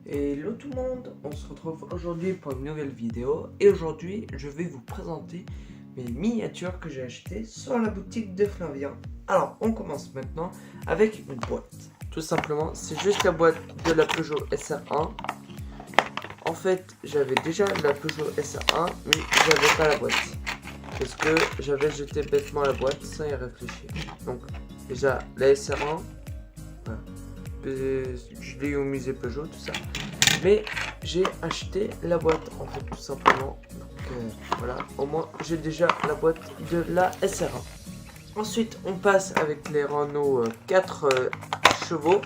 Hello tout le monde, on se retrouve aujourd'hui pour une nouvelle vidéo et aujourd'hui je vais vous présenter mes miniatures que j'ai achetées sur la boutique de Flavien. Alors on commence maintenant avec une boîte. Tout simplement c'est juste la boîte de la Peugeot SR1. En fait j'avais déjà la Peugeot SR1 mais j'avais pas la boîte. Parce que j'avais jeté bêtement la boîte sans y réfléchir. Donc déjà la SR1, voilà. Je l'ai eu au musée Peugeot, tout ça. Mais j'ai acheté la boîte en fait tout simplement. Donc voilà, au moins j'ai déjà la boîte de la SR1. Ensuite on passe avec les Renault 4 chevaux.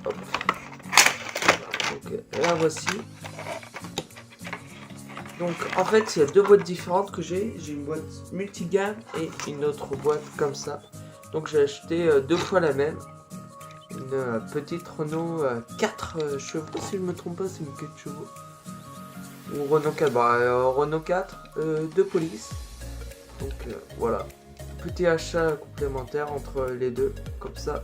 Hop. Donc la voici. Donc en fait il y a deux boîtes différentes que j'ai. J'ai une boîte multigamme et une autre boîte comme ça. Donc j'ai acheté deux fois la même. Une petite Renault 4 chevaux, si je me trompe pas, c'est une 4 chevaux. Ou Renault 4, Renault 4 de police. Donc voilà, petit achat complémentaire entre les deux, comme ça.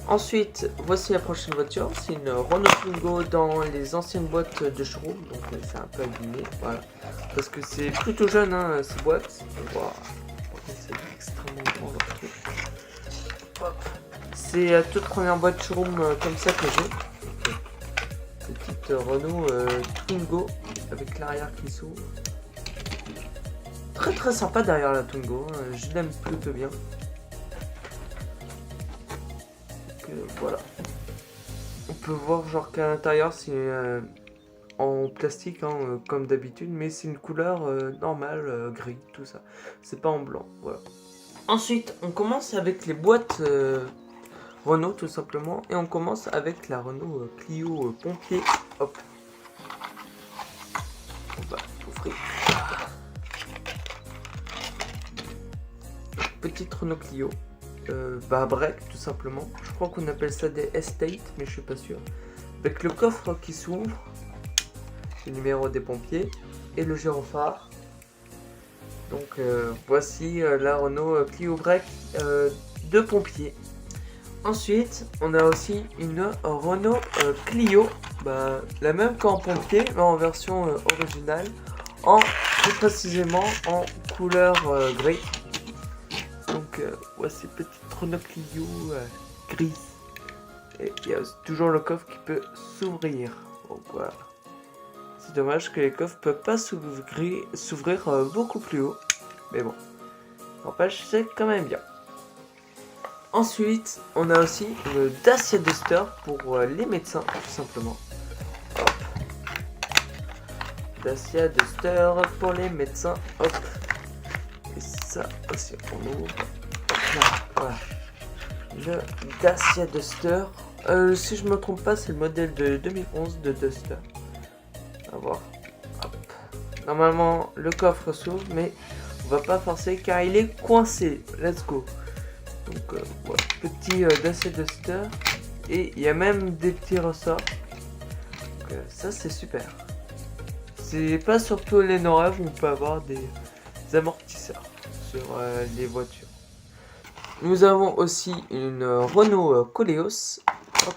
Ensuite, voici la prochaine voiture, c'est une Renault Twingo dans les anciennes boîtes de showroom, donc c'est un peu abîmé, voilà. Parce que c'est plutôt jeune, hein, ces boîtes. Voilà. C'est extrêmement grand leur truc. Hop. C'est la toute première boîte showroom comme ça que j'ai. Petite Renault Twingo avec l'arrière qui s'ouvre. Très très sympa derrière la Twingo, hein. Je l'aime plutôt bien. Donc, voilà. On peut voir genre qu'à l'intérieur c'est en plastique hein, comme d'habitude, mais c'est une couleur normale, gris, tout ça. C'est pas en blanc, voilà. Ensuite on commence avec les boîtes Renault tout simplement, et on commence avec la Renault Clio pompier. Hop, on va ouvrir. Petite Renault Clio break tout simplement. Je crois qu'on appelle ça des Estate, mais je suis pas sûr. Avec le coffre qui s'ouvre, le numéro des pompiers et le gyrophare. Donc voici la Renault Clio break de pompier. Ensuite, on a aussi une Renault Clio, la même qu'en pompier, mais en version originale, plus précisément en couleur gris. Donc, voici petite Renault Clio grise. Et il y a toujours le coffre qui peut s'ouvrir. Donc voilà. C'est dommage que les coffres ne peuvent pas s'ouvrir beaucoup plus haut. Mais bon, n'empêche, c'est quand même bien. Ensuite, on a aussi une Dacia Duster pour les médecins, tout simplement. Hop. Dacia Duster pour les médecins. Hop. Et ça aussi, on ouvre. Voilà. Le Dacia Duster. Si je me trompe pas, c'est le modèle de 2011 de Duster. On va voir. Hop. Normalement, le coffre s'ouvre, mais on va pas forcer car il est coincé. Let's go. Donc voilà, petit Dacia Duster, et il y a même des petits ressorts. Donc ça c'est super. C'est pas sur tous les Noreuves où on peut avoir des amortisseurs sur les voitures. Nous avons aussi une Renault Koleos. Hop.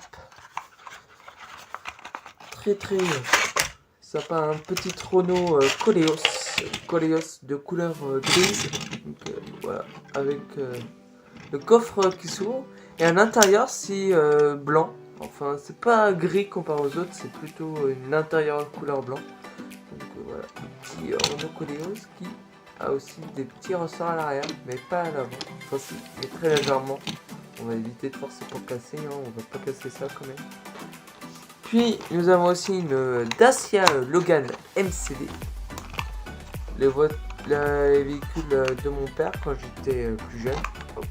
Très très sympa, un petit Renault Koleos de couleur grise. Donc voilà, avec le coffre qui s'ouvre, et à l'intérieur c'est blanc. Enfin c'est pas gris comparé aux autres, c'est plutôt une intérieure couleur blanc. Donc voilà, petit Renault Koleos qui a aussi des petits ressorts à l'arrière, mais pas à l'avant. Enfin si, mais très légèrement. On va éviter de forcer pour casser, hein. On va pas casser ça quand même. Puis nous avons aussi une Dacia Logan MCV. Les véhicules de mon père quand j'étais plus jeune. Hop.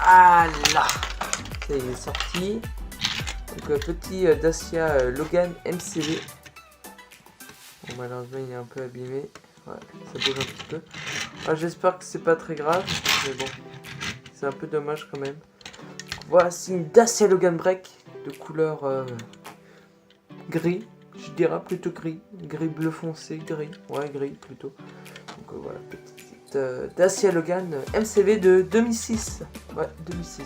Ah là, ça y est sorti. Donc petit Dacia Logan MCV. Bon, malheureusement il est un peu abîmé. Ouais, ça bouge un petit peu. J'espère que c'est pas très grave, mais bon, c'est un peu dommage quand même. Voici une Dacia Logan Break de couleur gris. Je dirais plutôt gris bleu foncé, gris. Ouais, gris plutôt. Donc voilà, petite Dacia Logan MCV de 2006. Ouais, 2006.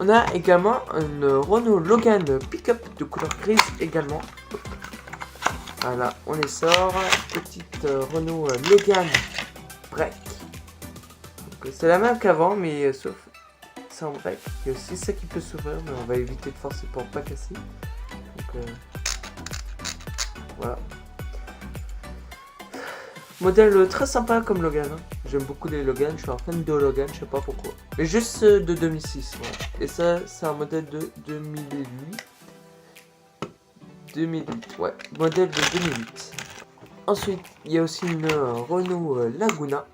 On a également une Renault Logan pick-up de couleur grise également. Voilà, on les sort. Petite Renault Logan break. C'est la même qu'avant, mais sauf c'est en break. Il y a aussi ça qui peut s'ouvrir, mais on va éviter de forcer pour pas casser. Donc voilà. Modèle très sympa comme Logan. Hein. J'aime beaucoup les Logan, je suis un fan de Logan, je sais pas pourquoi. Mais juste de 2006, voilà. Et ça, c'est un modèle de 2008. 2008, ouais, modèle de 2008. Ensuite, il y a aussi une Renault Laguna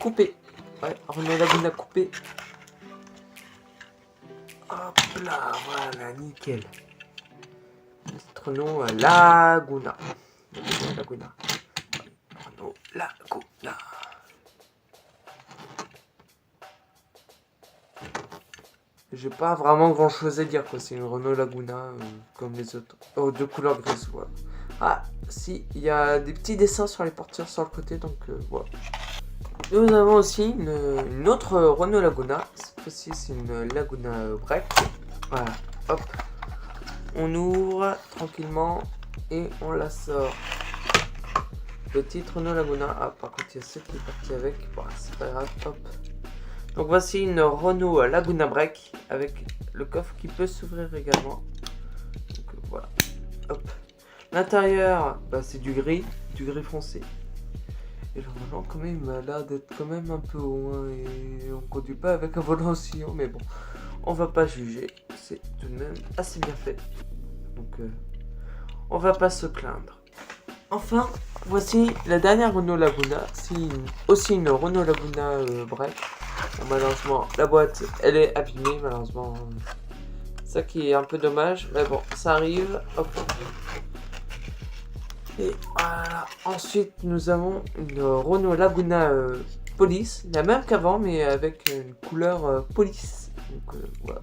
coupée. Ouais, Renault Laguna coupée. Hop là, voilà, nickel. Cette Renault Laguna. Laguna. Renault Laguna. J'ai pas vraiment grand chose à dire quoi, c'est une Renault Laguna comme les autres. Oh, de couleur grise, voilà. Ah, si, il y a des petits dessins sur les portières sur le côté, donc voilà. Nous avons aussi une autre Renault Laguna. Cette fois-ci, c'est une Laguna break. Voilà, hop. On ouvre tranquillement et on la sort. Petite Renault Laguna. Ah, par contre, il y a ceux qui est parti avec. Bon, c'est pas grave, hop. Donc voici une Renault Laguna break avec le coffre qui peut s'ouvrir également. Donc voilà, hop. L'intérieur, bah, c'est du gris foncé. Et le volant quand même a l'air d'être quand même un peu haut hein, et on conduit pas avec un volant aussi haut, mais bon, on va pas juger, c'est tout de même assez bien fait. Donc on va pas se plaindre. Enfin, voici la dernière Renault Laguna, c'est aussi une Renault Laguna break. Bon, malheureusement, la boîte, elle est abîmée, malheureusement. Ça qui est un peu dommage, mais bon, ça arrive. Hop. Et voilà. Ensuite, nous avons une Renault Laguna Police, la même qu'avant, mais avec une couleur police. Donc voilà,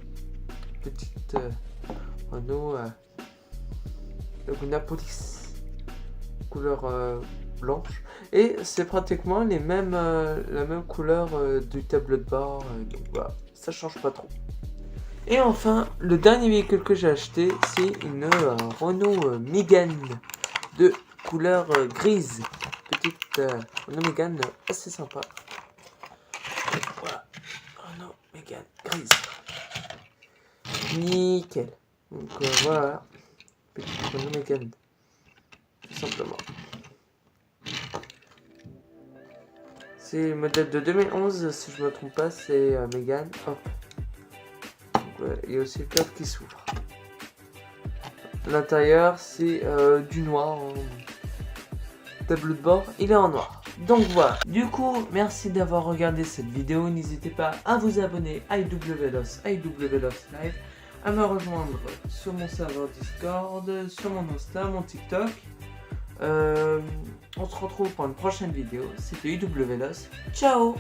petite Renault Laguna Police, couleur blanche. Et c'est pratiquement les mêmes, la même couleur du tableau de bord. Donc voilà, ça change pas trop. Et enfin, le dernier véhicule que j'ai acheté, c'est une Renault Mégane de couleur grise. Petite Renault Mégane assez sympa. Voilà, Renault Mégane grise. Nickel. Donc voilà, petite Renault Mégane. Tout simplement. C'est le modèle de 2011, si je me trompe pas, c'est Mégane. Hop. Donc, il y a aussi le coffre qui s'ouvre. L'intérieur, c'est du noir. Hein. Tableau de bord, il est en noir. Donc voilà. Du coup, merci d'avoir regardé cette vidéo. N'hésitez pas à vous abonner à IWLOS Live, à me rejoindre sur mon serveur Discord, sur mon Insta, mon TikTok. On se retrouve pour une prochaine vidéo. C'était IWLOS. Ciao!